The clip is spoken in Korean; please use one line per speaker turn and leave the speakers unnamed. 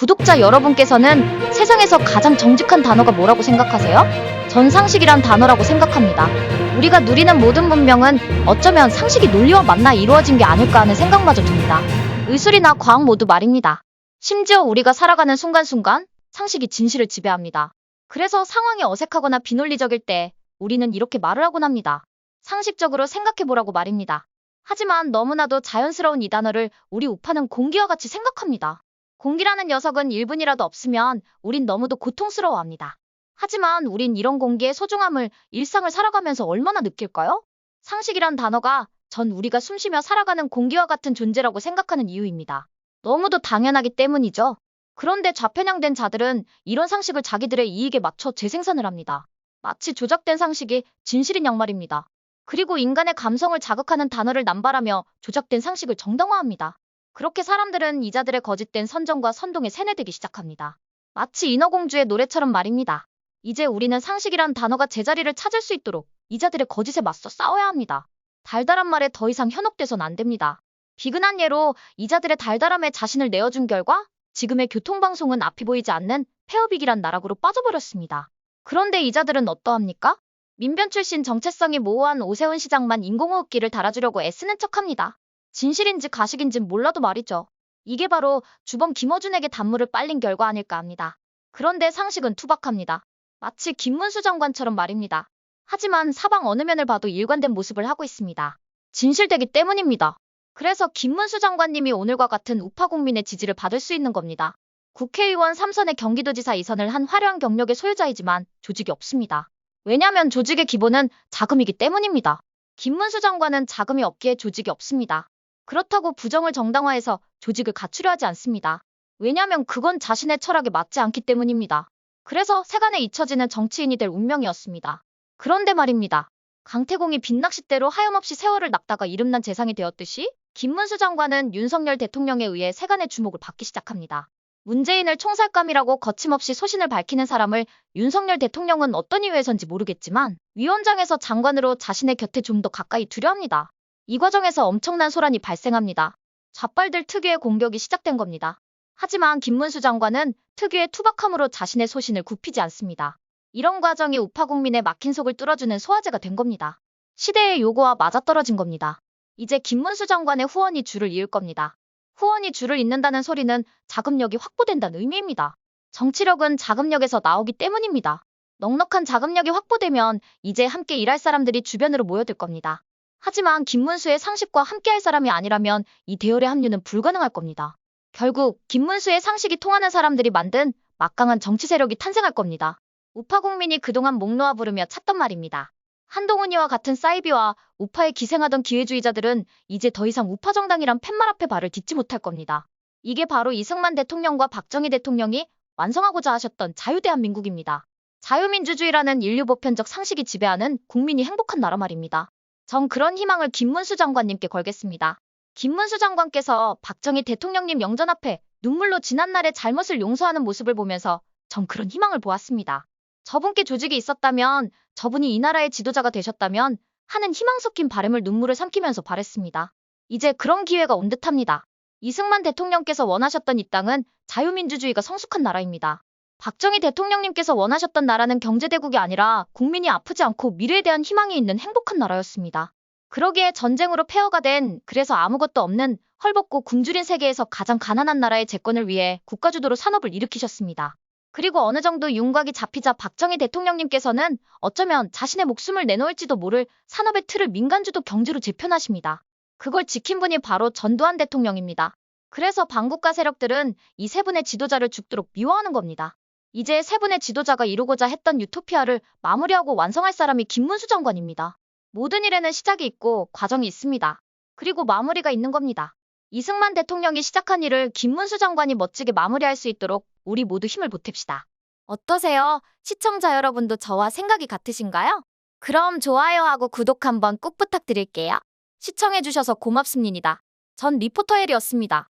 구독자 여러분께서는 세상에서 가장 정직한 단어가 뭐라고 생각하세요? 전 상식이란 단어라고 생각합니다. 우리가 누리는 모든 문명은 어쩌면 상식이 논리와 맞나 이루어진 게 아닐까 하는 생각마저 듭니다. 의술이나 과학 모두 말입니다. 심지어 우리가 살아가는 순간순간 상식이 진실을 지배합니다. 그래서 상황이 어색하거나 비논리적일 때 우리는 이렇게 말을 하곤 합니다. 상식적으로 생각해보라고 말입니다. 하지만 너무나도 자연스러운 이 단어를 우리 우파는 공기와 같이 생각합니다. 공기라는 녀석은 1분이라도 없으면 우린 너무도 고통스러워합니다. 하지만 우린 이런 공기의 소중함을 일상을 살아가면서 얼마나 느낄까요? 상식이란 단어가 전 우리가 숨쉬며 살아가는 공기와 같은 존재라고 생각하는 이유입니다. 너무도 당연하기 때문이죠. 그런데 좌편향된 자들은 이런 상식을 자기들의 이익에 맞춰 재생산을 합니다. 마치 조작된 상식이 진실인 양말입니다. 그리고 인간의 감성을 자극하는 단어를 남발하며 조작된 상식을 정당화합니다. 그렇게 사람들은 이자들의 거짓된 선정과 선동에 세뇌되기 시작합니다. 마치 인어공주의 노래처럼 말입니다. 이제 우리는 상식이란 단어가 제자리를 찾을 수 있도록 이자들의 거짓에 맞서 싸워야 합니다. 달달한 말에 더 이상 현혹돼선 안 됩니다. 비근한 예로 이자들의 달달함에 자신을 내어준 결과 지금의 교통방송은 앞이 보이지 않는 폐업위기란 나락으로 빠져버렸습니다. 그런데 이자들은 어떠합니까? 민변 출신 정체성이 모호한 오세훈 시장만 인공호흡기를 달아주려고 애쓰는 척합니다. 진실인지 가식인진 몰라도 말이죠. 이게 바로 주범 김어준에게 단물을 빨린 결과 아닐까 합니다. 그런데 상식은 투박합니다. 마치 김문수 장관처럼 말입니다. 하지만 사방 어느 면을 봐도 일관된 모습을 하고 있습니다. 진실되기 때문입니다. 그래서 김문수 장관님이 오늘과 같은 우파 국민의 지지를 받을 수 있는 겁니다. 국회의원 3선에 경기도지사 2선을 한 화려한 경력의 소유자이지만 조직이 없습니다. 왜냐하면 조직의 기본은 자금이기 때문입니다. 김문수 장관은 자금이 없기에 조직이 없습니다. 그렇다고 부정을 정당화해서 조직을 갖추려 하지 않습니다. 왜냐하면 그건 자신의 철학에 맞지 않기 때문입니다. 그래서 세간에 잊혀지는 정치인이 될 운명이었습니다. 그런데 말입니다. 강태공이 빈낚싯대로 하염없이 세월을 낚다가 이름난 재상이 되었듯이 김문수 장관은 윤석열 대통령에 의해 세간의 주목을 받기 시작합니다. 문재인을 총살감이라고 거침없이 소신을 밝히는 사람을 윤석열 대통령은 어떤 이유에선지 모르겠지만 위원장에서 장관으로 자신의 곁에 좀 더 가까이 두려 합니다. 이 과정에서 엄청난 소란이 발생합니다. 좌빨들 특유의 공격이 시작된 겁니다. 하지만 김문수 장관은 특유의 투박함으로 자신의 소신을 굽히지 않습니다. 이런 과정이 우파 국민의 막힌 속을 뚫어주는 소화제가 된 겁니다. 시대의 요구와 맞아떨어진 겁니다. 이제 김문수 장관의 후원이 줄을 이을 겁니다. 후원이 줄을 잇는다는 소리는 자금력이 확보된다는 의미입니다. 정치력은 자금력에서 나오기 때문입니다. 넉넉한 자금력이 확보되면 이제 함께 일할 사람들이 주변으로 모여들 겁니다. 하지만 김문수의 상식과 함께할 사람이 아니라면 이 대열의 합류는 불가능할 겁니다. 결국 김문수의 상식이 통하는 사람들이 만든 막강한 정치 세력이 탄생할 겁니다. 우파 국민이 그동안 목 놓아 부르며 찾던 말입니다. 한동훈이와 같은 사이비와 우파에 기생하던 기회주의자들은 이제 더 이상 우파 정당이란 팻말 앞에 발을 딛지 못할 겁니다. 이게 바로 이승만 대통령과 박정희 대통령이 완성하고자 하셨던 자유대한민국입니다. 자유민주주의라는 인류 보편적 상식이 지배하는 국민이 행복한 나라 말입니다. 전 그런 희망을 김문수 장관님께 걸겠습니다. 김문수 장관께서 박정희 대통령님 영전 앞에 눈물로 지난날의 잘못을 용서하는 모습을 보면서 전 그런 희망을 보았습니다. 저분께 조직이 있었다면, 저분이 이 나라의 지도자가 되셨다면 하는 희망 섞인 바람을 눈물을 삼키면서 바랬습니다. 이제 그런 기회가 온 듯합니다. 이승만 대통령께서 원하셨던 이 땅은 자유민주주의가 성숙한 나라입니다. 박정희 대통령님께서 원하셨던 나라는 경제대국이 아니라 국민이 아프지 않고 미래에 대한 희망이 있는 행복한 나라였습니다. 그러기에 전쟁으로 폐허가 된, 그래서 아무것도 없는 헐벗고 굶주린 세계에서 가장 가난한 나라의 재건을 위해 국가주도로 산업을 일으키셨습니다. 그리고 어느 정도 윤곽이 잡히자 박정희 대통령님께서는 어쩌면 자신의 목숨을 내놓을지도 모를 산업의 틀을 민간주도 경제로 재편하십니다. 그걸 지킨 분이 바로 전두환 대통령입니다. 그래서 반국가 세력들은 이 세 분의 지도자를 죽도록 미워하는 겁니다. 이제 세 분의 지도자가 이루고자 했던 유토피아를 마무리하고 완성할 사람이 김문수 장관입니다. 모든 일에는 시작이 있고 과정이 있습니다. 그리고 마무리가 있는 겁니다. 이승만 대통령이 시작한 일을 김문수 장관이 멋지게 마무리할 수 있도록 우리 모두 힘을 보탭시다. 어떠세요? 시청자 여러분도 저와 생각이 같으신가요? 그럼 좋아요하고 구독 한번 꼭 부탁드릴게요. 시청해주셔서 고맙습니다. 전 리포터 혜리였습니다.